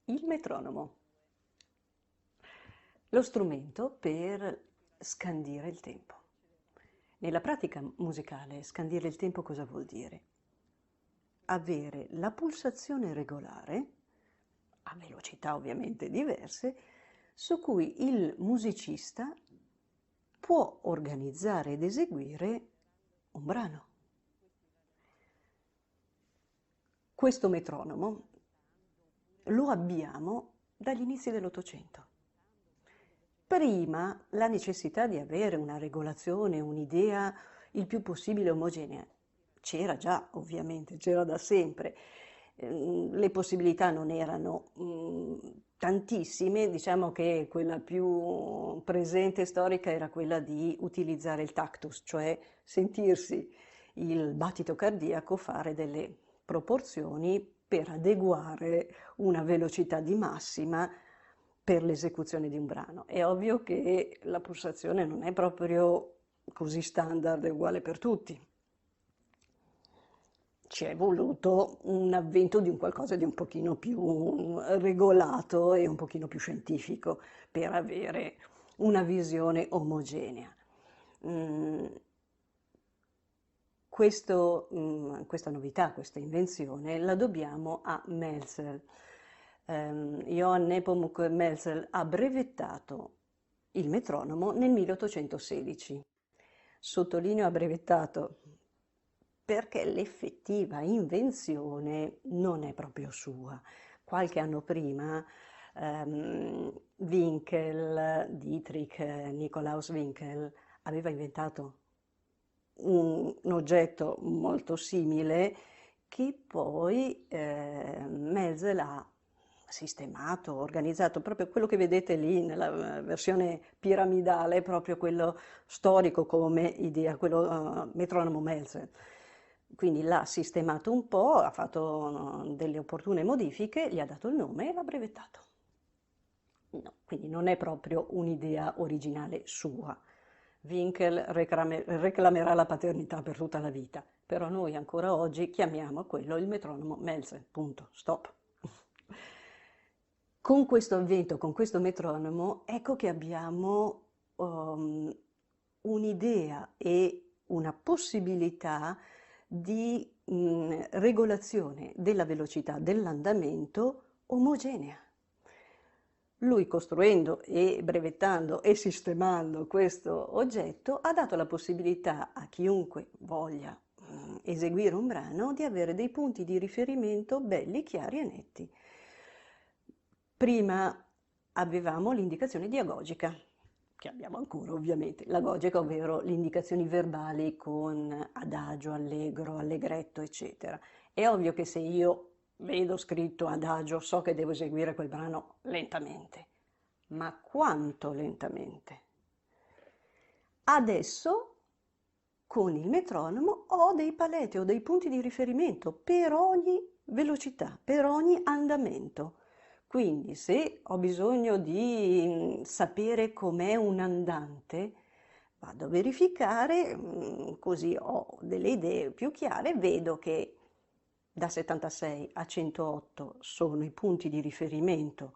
Il metronomo, lo strumento per scandire il tempo. Nella pratica musicale, scandire il tempo cosa vuol dire? Avere la pulsazione regolare, a velocità ovviamente diverse, su cui il musicista può organizzare ed eseguire un brano. Questo metronomo lo abbiamo dagli inizi dell'Ottocento. Prima la necessità di avere una regolazione, un'idea il più possibile omogenea c'era già, ovviamente, c'era da sempre. Le possibilità non erano tantissime, diciamo che quella più presente e storica era quella di utilizzare il tactus, cioè sentirsi il battito cardiaco fare delle proporzioni per adeguare una velocità di massima per l'esecuzione di un brano. È ovvio che la pulsazione non è proprio così standard e uguale per tutti. Ci è voluto un avvento di un qualcosa di un pochino più regolato e un pochino più scientifico per avere una visione omogenea. Mm, questa novità, questa invenzione, la dobbiamo a Melzel. Johann Nepomuk Melzel ha brevettato il metronomo nel 1816. Sottolineo ha brevettato perché l'effettiva invenzione non è proprio sua. Qualche anno prima Winkel, Dietrich Nikolaus Winkel, aveva inventato un oggetto molto simile che poi Melzel ha sistemato, organizzato, proprio quello che vedete lì nella versione piramidale, proprio quello storico come idea, quello metronomo Melzel. Quindi l'ha sistemato un po', ha fatto delle opportune modifiche, gli ha dato il nome e l'ha brevettato. No, quindi non è proprio un'idea originale sua. Winkel reclamerà la paternità per tutta la vita, però noi ancora oggi chiamiamo quello il metronomo Melzel, punto, stop. Con questo avvento, con questo metronomo, ecco che abbiamo un'idea e una possibilità di regolazione della velocità dell'andamento omogenea. Lui costruendo e brevettando e sistemando questo oggetto ha dato la possibilità a chiunque voglia eseguire un brano di avere dei punti di riferimento belli, chiari e netti. Prima avevamo l'indicazione diagogica, che abbiamo ancora ovviamente, l'agogica, ovvero le indicazioni verbali con adagio, allegro, allegretto, eccetera. È ovvio che se io vedo scritto adagio so che devo eseguire quel brano lentamente, ma quanto lentamente? Adesso con il metronomo ho dei paletti, ho dei punti di riferimento per ogni velocità, per ogni andamento. Quindi se ho bisogno di sapere com'è un andante, vado a verificare, così ho delle idee più chiare, vedo che da 76 a 108 sono i punti di riferimento.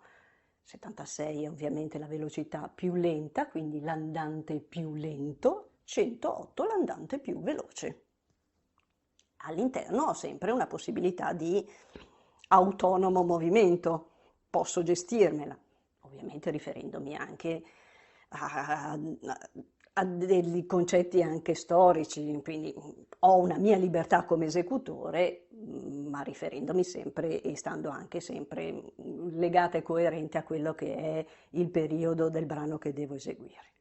76 è ovviamente la velocità più lenta, quindi l'andante più lento, 108 l'andante più veloce. All'interno ho sempre una possibilità di autonomo movimento, posso gestirmela, ovviamente riferendomi anche a, a dei concetti anche storici, quindi ho una mia libertà come esecutore, ma riferendomi sempre e stando anche sempre legata e coerente a quello che è il periodo del brano che devo eseguire.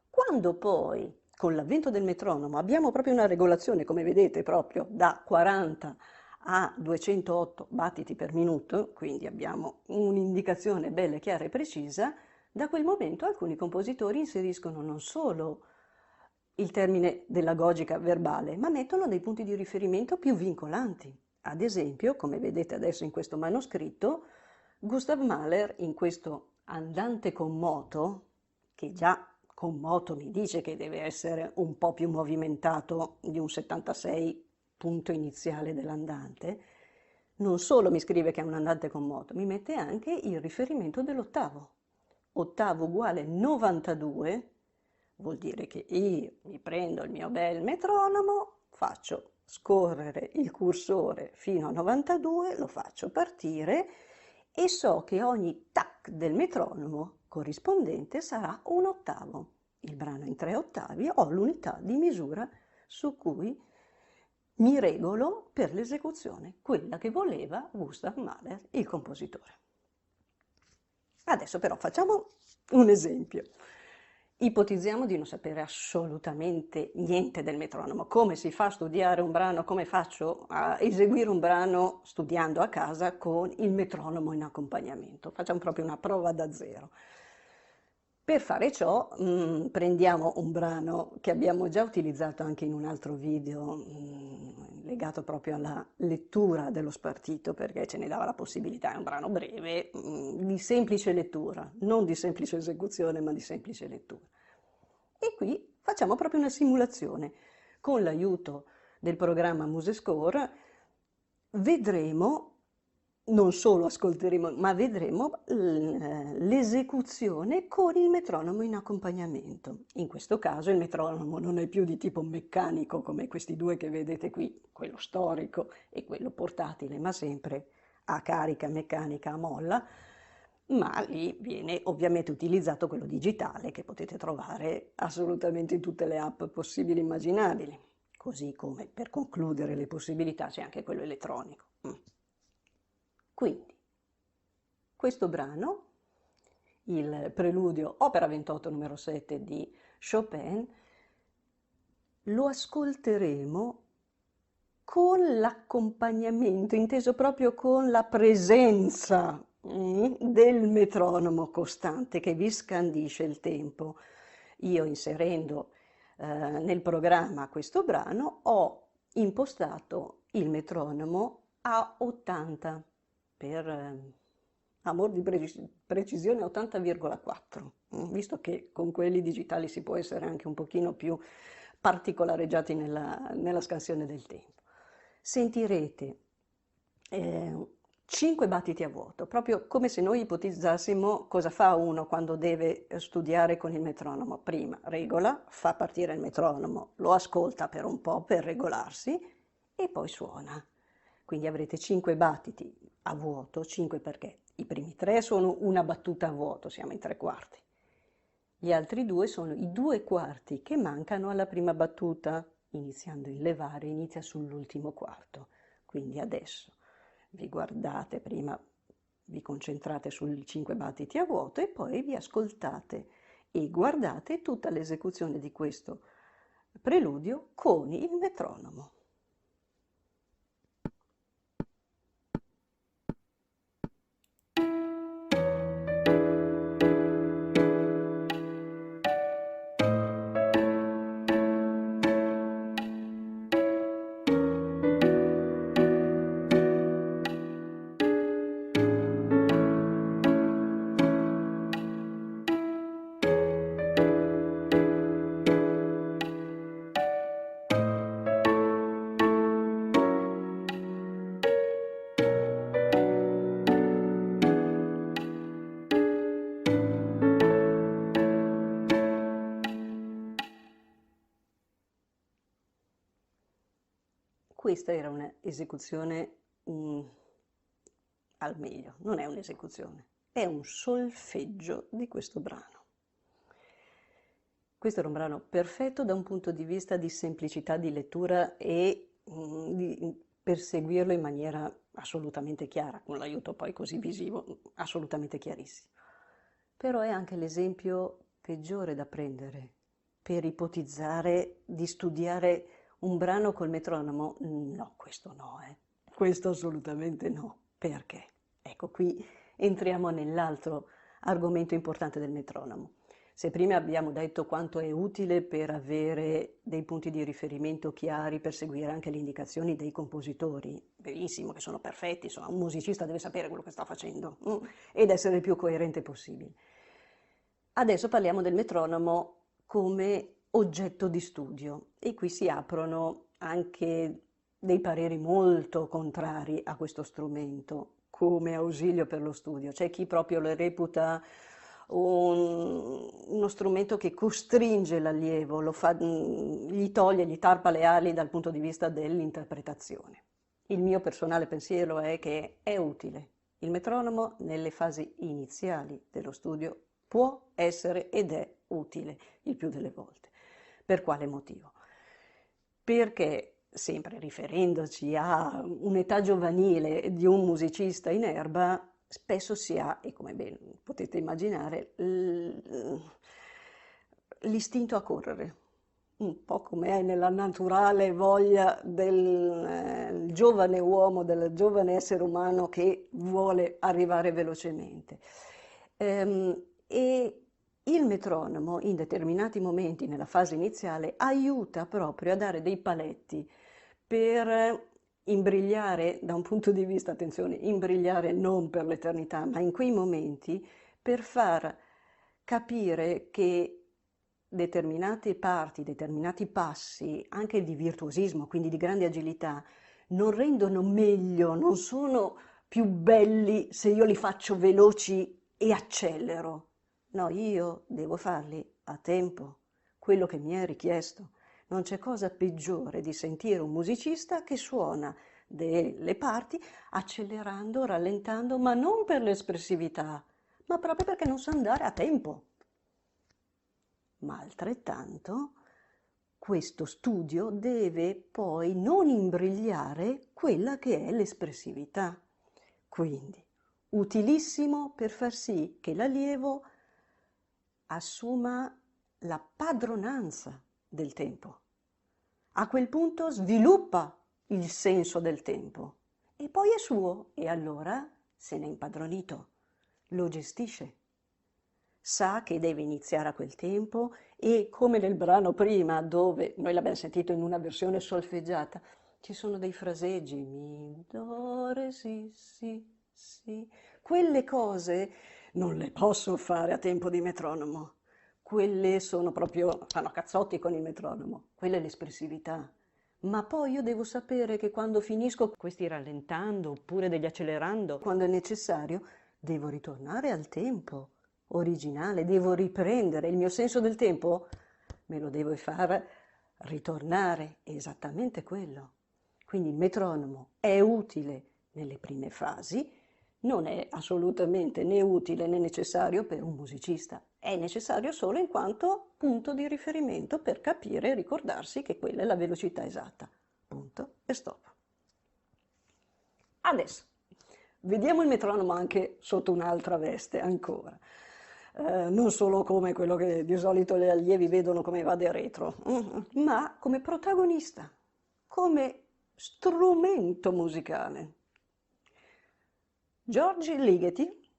Quando poi con l'avvento del metronomo abbiamo proprio una regolazione, come vedete, proprio da 40 a 208 battiti per minuto, quindi abbiamo un'indicazione bella, chiara e precisa, da quel momento alcuni compositori inseriscono non solo il termine della gogica verbale, ma mettono dei punti di riferimento più vincolanti. Ad esempio, come vedete adesso in questo manoscritto, Gustav Mahler in questo andante con moto, che già con moto mi dice che deve essere un po' più movimentato di un 76 punto iniziale dell'andante, non solo mi scrive che è un andante con moto, mi mette anche il riferimento dell'ottavo. Ottavo uguale 92, vuol dire che io mi prendo il mio bel metronomo, faccio scorrere il cursore fino a 92, lo faccio partire e so che ogni tac del metronomo corrispondente sarà un ottavo. Il brano è in 3 ottavi, ho l'unità di misura su cui mi regolo per l'esecuzione, quella che voleva Gustav Mahler, il compositore. Adesso però facciamo un esempio. Ipotizziamo di non sapere assolutamente niente del metronomo. Come si fa a studiare un brano? Come faccio a eseguire un brano studiando a casa con il metronomo in accompagnamento? Facciamo proprio una prova da zero. Per fare ciò, prendiamo un brano che abbiamo già utilizzato anche in un altro video, legato proprio alla lettura dello spartito, perché ce ne dava la possibilità, è un brano breve, di semplice lettura, non di semplice esecuzione, ma di semplice lettura. E qui facciamo proprio una simulazione. Con l'aiuto del programma MuseScore vedremo, non solo ascolteremo, ma vedremo l'esecuzione con il metronomo in accompagnamento. In questo caso il metronomo non è più di tipo meccanico come questi due che vedete qui, quello storico e quello portatile, ma sempre a carica meccanica a molla, ma lì viene ovviamente utilizzato quello digitale che potete trovare assolutamente in tutte le app possibili e immaginabili, così come per concludere le possibilità c'è anche quello elettronico. Quindi, questo brano, il preludio opera 28 numero 7 di Chopin, lo ascolteremo con l'accompagnamento, inteso proprio con la presenza del metronomo costante che vi scandisce il tempo. Io inserendo nel programma questo brano ho impostato il metronomo a 80 per amor di precisione 80,4, visto che con quelli digitali si può essere anche un pochino più particolareggiati nella scansione del tempo. Sentirete 5 battiti a vuoto, proprio come se noi ipotizzassimo cosa fa uno quando deve studiare con il metronomo. Prima regola, fa partire il metronomo, lo ascolta per un po' per regolarsi e poi suona. Quindi avrete 5 battiti a vuoto, 5 perché i primi 3 sono una battuta a vuoto, siamo in 3 quarti. Gli altri 2 sono i 2 quarti che mancano alla prima battuta, iniziando il levare, inizia sull'ultimo quarto. Quindi adesso vi guardate, prima vi concentrate sui 5 battiti a vuoto e poi vi ascoltate e guardate tutta l'esecuzione di questo preludio con il metronomo. Questa era un'esecuzione al meglio, non è un'esecuzione, è un solfeggio di questo brano. Questo era un brano perfetto da un punto di vista di semplicità di lettura e per seguirlo in maniera assolutamente chiara, con l'aiuto poi così visivo, assolutamente chiarissimo. Però è anche l'esempio peggiore da prendere per ipotizzare di studiare un brano col metronomo. No, questo no, questo assolutamente no. Perché? Ecco, qui entriamo nell'altro argomento importante del metronomo. Se prima abbiamo detto quanto è utile per avere dei punti di riferimento chiari, per seguire anche le indicazioni dei compositori, benissimo, che sono perfetti, insomma, un musicista deve sapere quello che sta facendo ed essere il più coerente possibile. Adesso parliamo del metronomo come oggetto di studio e qui si aprono anche dei pareri molto contrari a questo strumento come ausilio per lo studio. C'è chi proprio lo reputa uno strumento che costringe l'allievo, gli toglie, gli tarpa le ali dal punto di vista dell'interpretazione. Il mio personale pensiero è che è utile. Il metronomo nelle fasi iniziali dello studio può essere ed è utile il più delle volte. Per quale motivo? Perché, sempre riferendoci a un'età giovanile di un musicista in erba, spesso si ha, e come ben potete immaginare, l'istinto a correre, un po' come è nella naturale voglia del giovane uomo, del giovane essere umano che vuole arrivare velocemente. E il metronomo, in determinati momenti nella fase iniziale, aiuta proprio a dare dei paletti per imbrigliare da un punto di vista, attenzione, imbrigliare non per l'eternità, ma in quei momenti per far capire che determinate parti, determinati passi, anche di virtuosismo, quindi di grande agilità, non rendono meglio, non sono più belli se io li faccio veloci e accelero. No, io devo farli a tempo, quello che mi è richiesto. Non c'è cosa peggiore di sentire un musicista che suona delle parti accelerando, rallentando, ma non per l'espressività, ma proprio perché non sa andare a tempo. Ma altrettanto questo studio deve poi non imbrigliare quella che è l'espressività. Quindi, utilissimo per far sì che l'allievo assuma la padronanza del tempo. A quel punto sviluppa il senso del tempo e poi è suo e allora se n'è impadronito, lo gestisce. Sa che deve iniziare a quel tempo e come nel brano prima, dove noi l'abbiamo sentito in una versione solfeggiata, ci sono dei fraseggi, mi, do, re, si, si, si. Quelle cose non le posso fare a tempo di metronomo. Quelle sono proprio, fanno a cazzotti con il metronomo, quella è l'espressività. Ma poi io devo sapere che quando finisco questi rallentando oppure degli accelerando, quando è necessario, devo ritornare al tempo originale, devo riprendere il mio senso del tempo, me lo devo far ritornare, è esattamente quello. Quindi il metronomo è utile nelle prime fasi, non è assolutamente né utile né necessario per un musicista, è necessario solo in quanto punto di riferimento per capire e ricordarsi che quella è la velocità esatta. Punto e stop. Adesso, vediamo il metronomo anche sotto un'altra veste ancora. Non solo come quello che di solito gli allievi vedono come vade retro, ma come protagonista, come strumento musicale. George Ligeti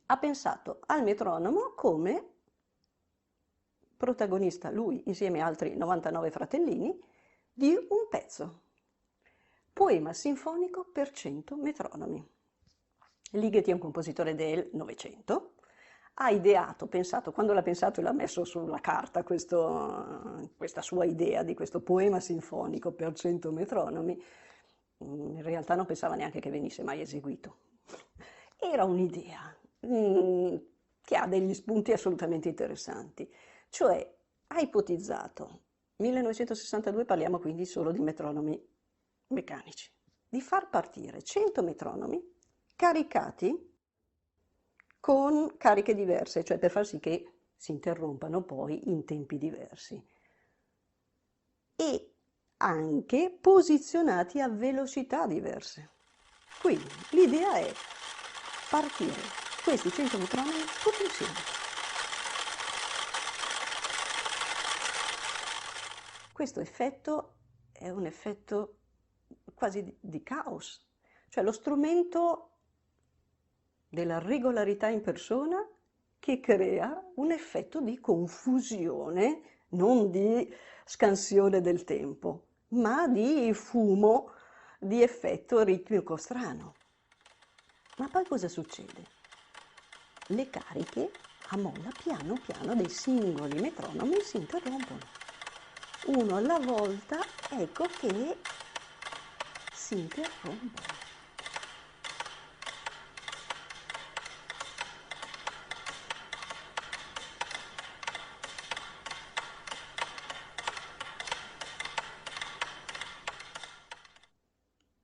ha pensato al metronomo come protagonista, lui insieme a altri 99 fratellini, di un pezzo. Poema sinfonico per 100 metronomi. Ligeti è un compositore del Novecento, ha ideato, pensato, quando l'ha pensato e l'ha messo sulla carta questa sua idea di questo poema sinfonico per 100 metronomi, in realtà non pensava neanche che venisse mai eseguito. Era un'idea che ha degli spunti assolutamente interessanti, cioè ha ipotizzato, 1962 parliamo quindi solo di metronomi meccanici, di far partire 100 metronomi caricati con cariche diverse, cioè per far sì che si interrompano poi in tempi diversi e anche posizionati a velocità diverse. Quindi l'idea è partire questi 100 metronomi tutti insieme. Questo effetto è un effetto quasi di caos, cioè lo strumento della regolarità in persona che crea un effetto di confusione, non di scansione del tempo, ma di fumo, di effetto ritmico strano. Ma poi cosa succede? Le cariche a molla piano piano dei singoli metronomi si interrompono. uno alla volta, ecco che si interrompe.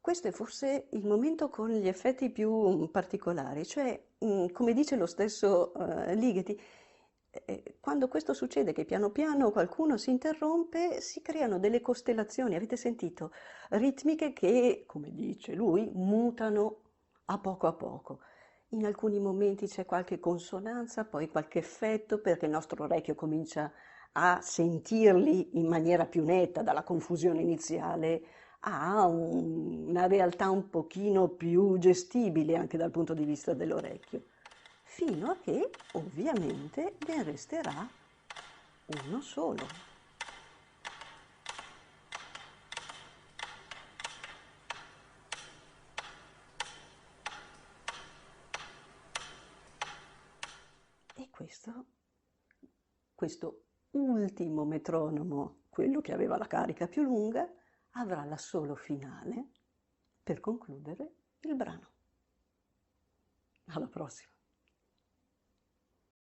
Questo è forse il momento con gli effetti più particolari, cioè, come dice lo stesso Ligeti, quando questo succede, che piano piano qualcuno si interrompe, si creano delle costellazioni, avete sentito? Ritmiche che, come dice lui, mutano a poco a poco. In alcuni momenti c'è qualche consonanza, poi qualche effetto, perché il nostro orecchio comincia a sentirli in maniera più netta dalla confusione iniziale ha una realtà un pochino più gestibile anche dal punto di vista dell'orecchio, fino a che ovviamente ne resterà uno solo. E questo ultimo metronomo, quello che aveva la carica più lunga, avrà l'assolo finale per concludere il brano. Alla prossima!